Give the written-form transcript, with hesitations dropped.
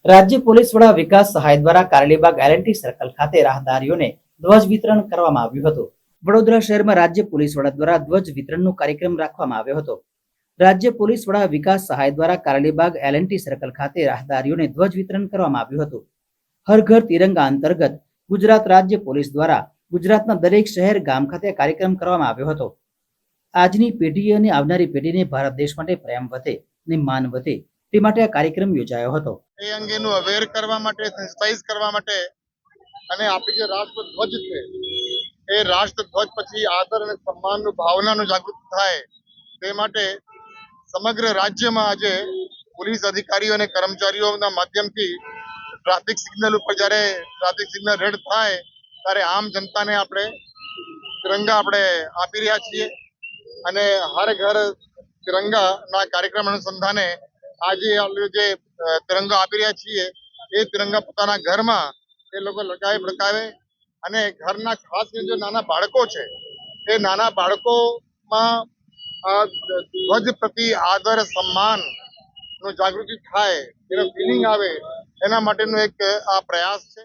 રાજ્ય પોલીસ વડા વિકાસ સહાય દ્વારા કારેલીબાગ એલએનટી સર્કલ ખાતે રાહદારીઓને ધ્વજ વિતરણ કરવામાં આવ્યું હતું. વડોદરા શહેરમાં રાજ્ય પોલીસ વડા દ્વારા ધ્વજ વિતરણનો કાર્યક્રમ રાખવામાં આવ્યો હતો. રાજ્ય પોલીસ વડા વિકાસ સહાય દ્વારા કારેલીબાગ એલએનટી સર્કલ ખાતે રાહદારીઓને ધ્વજ વિતરણ કરવામાં આવ્યું હતું. હર ઘર તિરંગા અંતર્ગત ગુજરાત રાજ્ય પોલીસ દ્વારા ગુજરાતના દરેક શહેર ગામ ખાતે કાર્યક્રમ કરવામાં આવ્યો હતો. આજની પેઢી અને આવનારી પેઢીને ભારત દેશ માટે પ્રેમ વધે અને માન વધે તે માટે આ કાર્યક્રમ યોજાયો હતો. એ અંગેનું અવેર કરવા માટે, સેન્સિટાઇઝ કરવા માટે અને આપણી જે રાષ્ટ્રધ્વજ છે એ રાષ્ટ્રધ્વજ પછી આદર અને સન્માનનું ભાવનાનું જાગૃત થાય તે માટે સમગ્ર રાજ્યમાં આજે પોલીસ અધિકારીઓ અને કર્મચારીઓના માધ્યમથી ટ્રાફિક સિગ્નલ ઉપર જ્યારે ટ્રાફિક સિગ્નલ રેડ થાય ત્યારે આમ જનતાને આપણે તિરંગા આપી રહ્યા છીએ અને હર ઘર તિરંગાના કાર્યક્રમ અનુસંધાને આજે જે તિરંગા આપી રહ્યા છીએ એ તિરંગા પોતાના ઘરમાં એ લોકો લટકાવે અને ઘરના ખાસ કરીને જે નાના બાળકો છે એ નાના બાળકોમાં ધ્વજ પ્રતિ આદર સન્માન નું જાગૃતિ થાય, એનો ફિલિંગ આવે એના માટેનો એક આ પ્રયાસ છે.